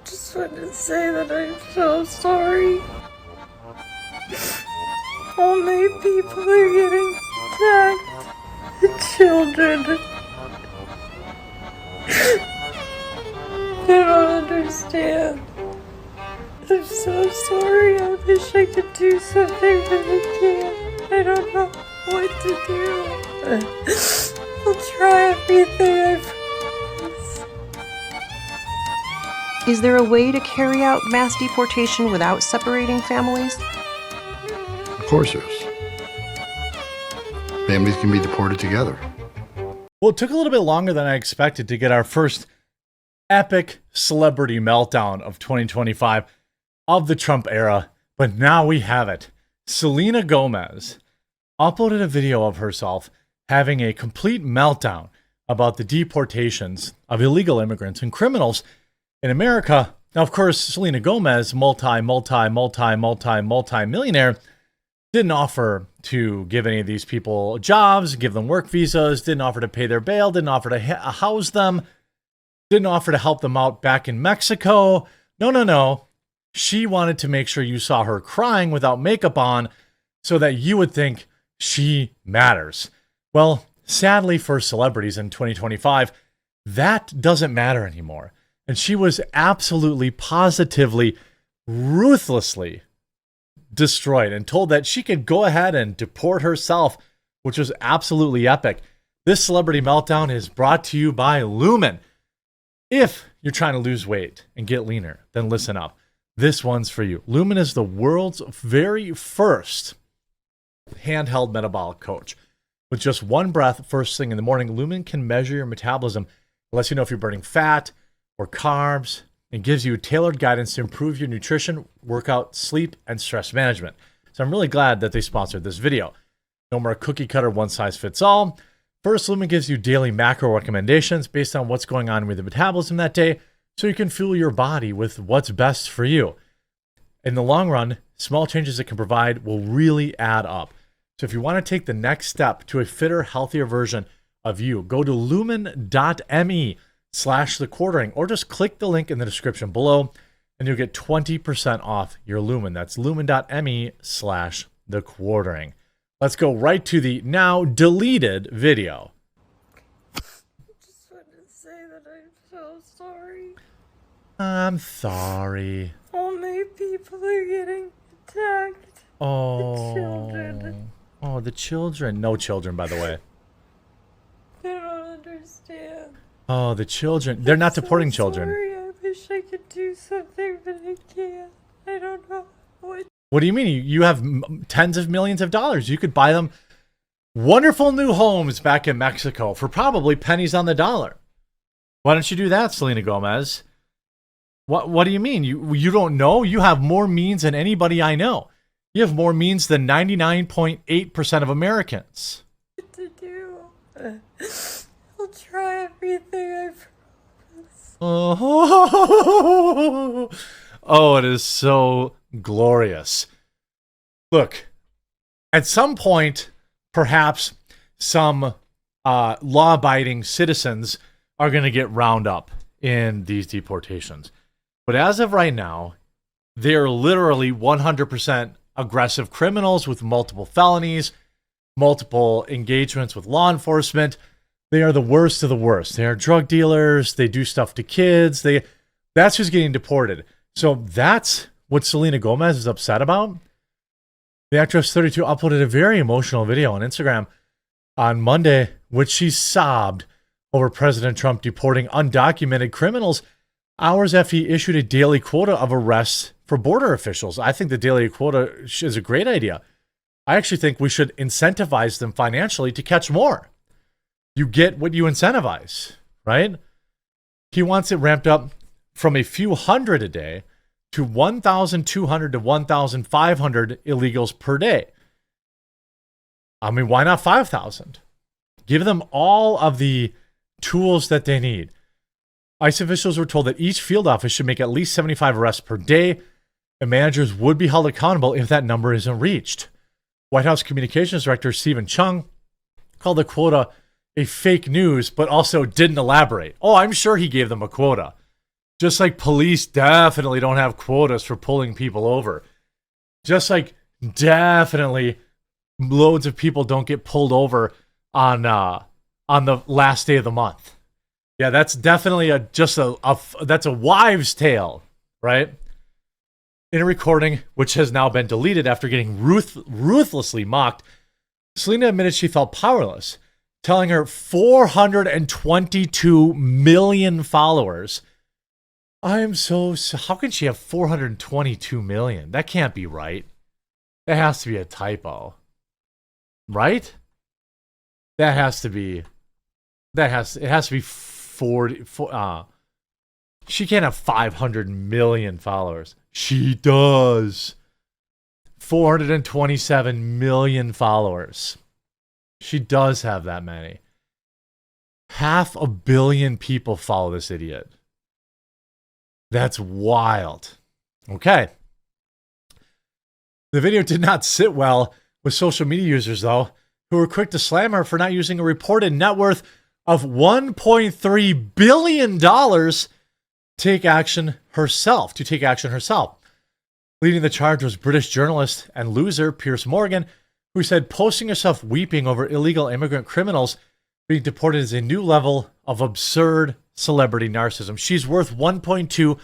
Just want to say that I'm so sorry. All my people are getting attacked. The children. They don't understand. I'm so sorry. I wish I could do something, but I can't. I don't know what to do. I'll try everything, I promise. Is there a way to carry out mass deportation without separating families? Of course there is. Families can be deported together. Well, it took a little bit longer than I expected to get our first epic celebrity meltdown of 2025 of the Trump era, but now we have it. Selena Gomez uploaded a video of herself having a complete meltdown about the deportations of illegal immigrants and criminals in America. Now, of course, Selena Gomez, multi-millionaire, didn't offer to give any of these people jobs, give them work visas, didn't offer to pay their bail, didn't offer to house them, didn't offer to help them out back in Mexico. No. She wanted to make sure you saw her crying without makeup on so that you would think she matters. Well, sadly for celebrities in 2025, that doesn't matter anymore. And she was absolutely, positively, ruthlessly destroyed and told that she could go ahead and deport herself, which was absolutely epic. This celebrity meltdown is brought to you by Lumen. If you're trying to lose weight and get leaner, then listen up. This one's for you. Lumen is the world's very first handheld metabolic coach. With just one breath first thing in the morning, Lumen can measure your metabolism, lets you know if you're burning fat or carbs, and gives you tailored guidance to improve your nutrition, workout, sleep, and stress management. So I'm really glad that they sponsored this video. No more cookie cutter one size fits all. First, Lumen gives you daily macro recommendations based on what's going on with the metabolism that day, so you can fuel your body with what's best for you. In the long run, small changes it can provide will really add up. So if you want to take the next step to a fitter, healthier version of you, go to lumen.me/thequartering or just click the link in the description below and you'll get 20% off your Lumen. That's lumen.me/thequartering. Let's go right to the now deleted video. Just want to say that I'm so sorry. I'm sorry. All my people are getting attacked. Oh. The children. Oh, the children. No children, by the way. They don't understand. Oh, the children. They're not I'm deporting so children. Sorry. I wish I could do something, but I can't. I don't know what. What do you mean? You have tens of millions of dollars. You could buy them wonderful new homes back in Mexico for probably pennies on the dollar. Why don't you do that, Selena Gomez? What do you mean? You don't know? You have more means than anybody I know. You have more means than 99.8% of Americans. What to do? I'll try everything, I promise. Oh, it is so glorious. Look, at some point, perhaps some law-abiding citizens are going to get round up in these deportations. But as of right now, they're literally 100% aggressive criminals with multiple felonies, multiple engagements with law enforcement. They are the worst of the worst. They are drug dealers. They do stuff to kids. That's who's getting deported. So that's what Selena Gomez is upset about. The actress 32 uploaded a very emotional video on Instagram on Monday, which she sobbed over President Trump deporting undocumented criminals hours after he issued a daily quota of arrests for border officials. I think the daily quota is a great idea. I actually think we should incentivize them financially to catch more. You get what you incentivize, right? He wants it ramped up from a few hundred a day to 1,200 to 1,500 illegals per day. I mean, why not 5,000? Give them all of the tools that they need. ICE officials were told that each field office should make at least 75 arrests per day, and managers would be held accountable if that number isn't reached. White House Communications Director Stephen Chung called the quota a fake news, but also didn't elaborate. Oh, I'm sure he gave them a quota. Just like police definitely don't have quotas for pulling people over. Just like definitely loads of people don't get pulled over on the last day of the month. Yeah, that's definitely that's a wives' tale, right? In a recording, which has now been deleted after getting ruthlessly mocked, Selena admitted she felt powerless, telling her 422 million followers, how can she have 422 million? That can't be right. That has to be a typo. Right? It has to be 40, she can't have 500 million followers. She does. 427 million followers. She does have that many. 500 million people follow this idiot. That's wild. Okay. The video did not sit well with social media users, though, who were quick to slam her for not using a reported net worth of $1.3 billion to take action herself. Leading the charge was British journalist and loser Piers Morgan, who said posting herself weeping over illegal immigrant criminals being deported is a new level of absurd celebrity narcissism. She's worth $1.2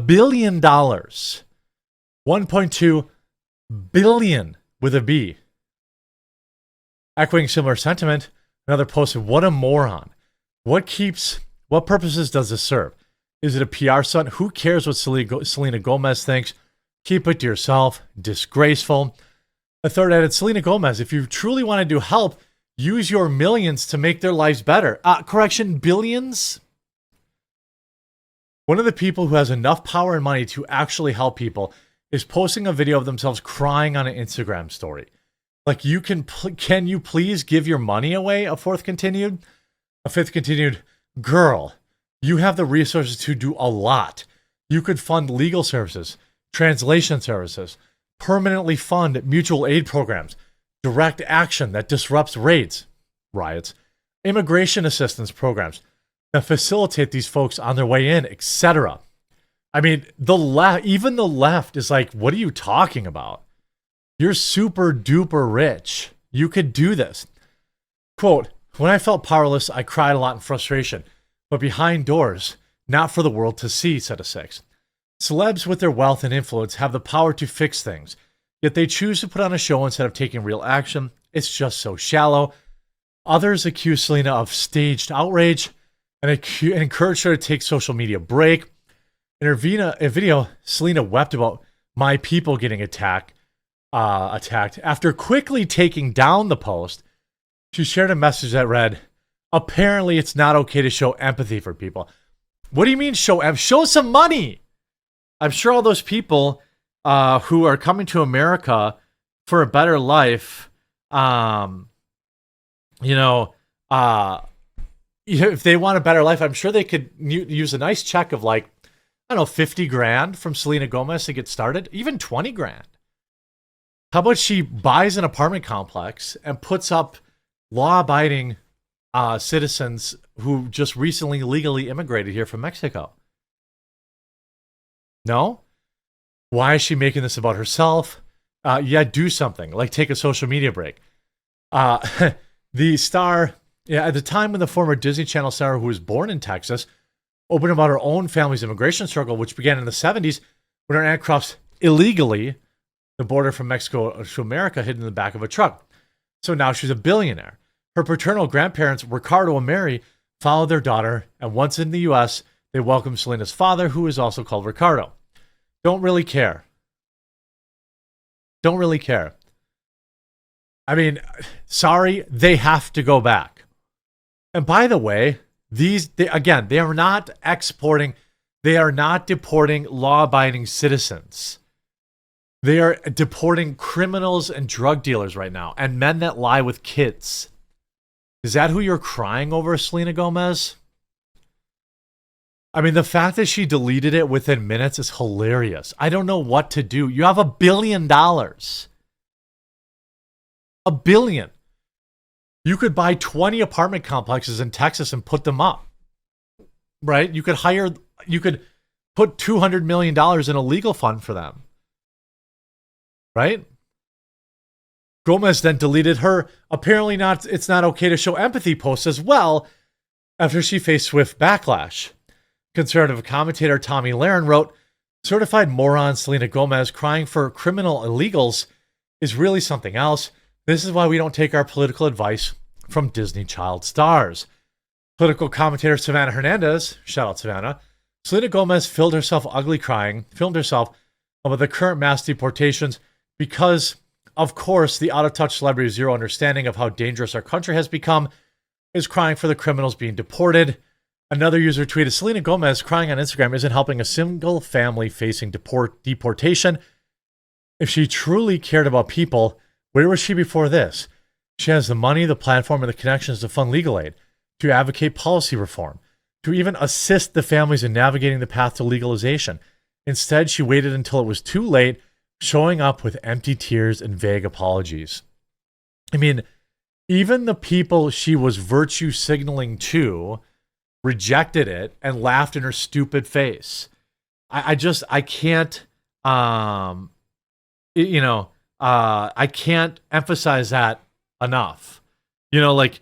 billion. 1.2 billion with a B. Echoing similar sentiment, another posted, "What a moron. What purposes does this serve? Is it a PR stunt? Who cares what Selena Gomez thinks? Keep it to yourself. Disgraceful." A third added, "Selena Gomez, if you truly want to do help, use your millions to make their lives better." Billions? One of the people who has enough power and money to actually help people is posting a video of themselves crying on an Instagram story. Like, can you please give your money away? A fifth continued, "Girl, you have the resources to do a lot. You could fund legal services, translation services, permanently fund mutual aid programs, direct action that disrupts riots, immigration assistance programs that facilitate these folks on their way in, etc." I mean, even the left is like, what are you talking about? You're super duper rich. You could do this. Quote, "When I felt powerless, I cried a lot in frustration, but behind doors, not for the world to see," said a sixth. "Celebs with their wealth and influence have the power to fix things, yet they choose to put on a show instead of taking real action. It's just so shallow." Others accuse Selena of staged outrage and encourage her to take social media break. In her video, Selena wept about "my people" getting attacked. After quickly taking down the post, she shared a message that read, "Apparently it's not okay to show empathy for people." What do you mean show some money? I'm sure all those people who are coming to America for a better life, if they want a better life, I'm sure they could use a nice check of, like, I don't know, 50 grand from Selena Gomez to get started, even 20 grand. How about she buys an apartment complex and puts up law-abiding citizens who just recently legally immigrated here from Mexico? No? Why is she making this about herself? Do something, like take a social media break. The star, at the time when the former Disney Channel star, who was born in Texas, opened about her own family's immigration struggle, which began in the 70s when her aunt crossed illegally the border from Mexico to America, hidden in the back of a truck. So now she's a billionaire. Her paternal grandparents, Ricardo and Mary, followed their daughter, and once in the U.S., they welcomed Selena's father, who is also called Ricardo. Don't really care. I mean, sorry, they have to go back. And by the way, they are not exporting, they are not deporting law-abiding citizens. They are deporting criminals and drug dealers right now, and men that lie with kids. Is that who you're crying over, Selena Gomez? I mean, the fact that she deleted it within minutes is hilarious. I don't know what to do. You have $1 billion. $1 billion. You could buy 20 apartment complexes in Texas and put them up. right? You could put $200 million in a legal fund for them, right? Gomez then deleted her apparently not it's not okay to show empathy post as well after she faced swift backlash. Conservative commentator Tommy Lahren wrote, "Certified moron Selena Gomez crying for criminal illegals is really something else. This is why we don't take our political advice from Disney child stars." Political commentator Savannah Hernandez, shout out Savannah, Selena Gomez filmed herself about the current mass deportations because, of course, the out-of-touch celebrity with zero understanding of how dangerous our country has become is crying for the criminals being deported. Another user tweeted, "Selena Gomez crying on Instagram isn't helping a single family facing deportation. If she truly cared about people, where was she before this? She has the money, the platform, and the connections to fund legal aid, to advocate policy reform, to even assist the families in navigating the path to legalization. Instead, she waited until it was too late, showing up with empty tears and vague apologies." I mean, even the people she was virtue signaling to rejected it and laughed in her stupid face. I can't, I can't emphasize that enough. That's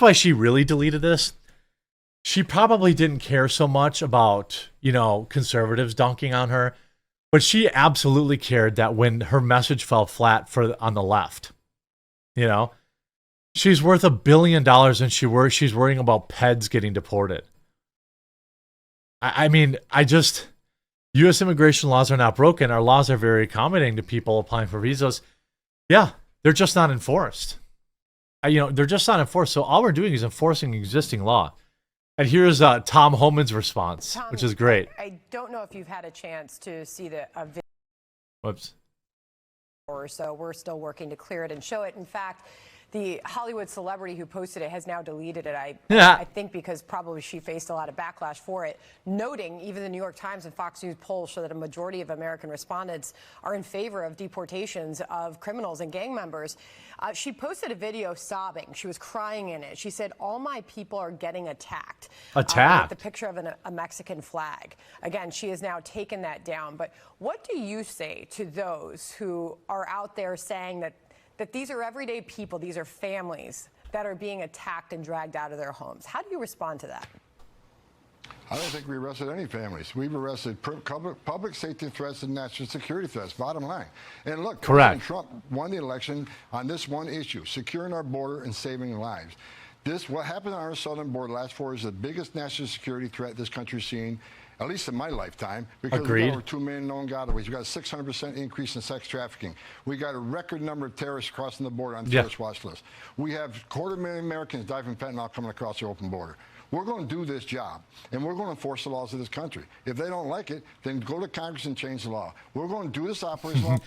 why she really deleted this. She probably didn't care so much about, conservatives dunking on her, but she absolutely cared that when her message fell flat on the left, she's worth $1 billion and she's worrying about peds getting deported. U.S. immigration laws are not broken. Our laws are very accommodating to people applying for visas. Yeah, they're just not enforced. They're just not enforced. So all we're doing is enforcing existing law. And here's Tom Homan's response, Tom, which is great. I don't know if you've had a chance to see the video. Whoops. Or so we're still working to clear it and show it. In fact, the Hollywood celebrity who posted it has now deleted it. I think because probably she faced a lot of backlash for it, noting even the New York Times and Fox News polls show that a majority of American respondents are in favor of deportations of criminals and gang members. She posted a video sobbing. She was crying in it. She said, "All my people are getting attacked." Attacked? With the picture of a Mexican flag. Again, she has now taken that down. But what do you say to those who are out there saying that these are everyday people, these are families that are being attacked and dragged out of their homes? How do you respond to that? I don't think we arrested any families. We've arrested public safety threats and national security threats, bottom line. And look, correct. President Trump won the election on this one issue, securing our border and saving lives. What happened on our southern border last 4 years is the biggest national security threat this country's seen, at least in my lifetime, because we got over 2 million known gotaways. We got a 600% increase in sex trafficking. We got a record number of terrorists crossing the border on the terrorist watch list. We have 250,000 Americans dying from fentanyl coming across the open border. We're going to do this job, and we're going to enforce the laws of this country. If they don't like it, then go to Congress and change the law. We're going to do this operation law.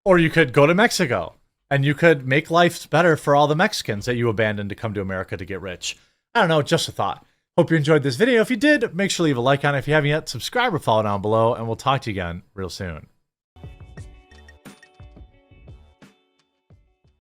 Or you could go to Mexico, and you could make life better for all the Mexicans that you abandoned to come to America to get rich. I don't know, just a thought. Hope you enjoyed this video. If you did, make sure to leave a like on it. If you haven't yet, subscribe or follow down below, and we'll talk to you again real soon.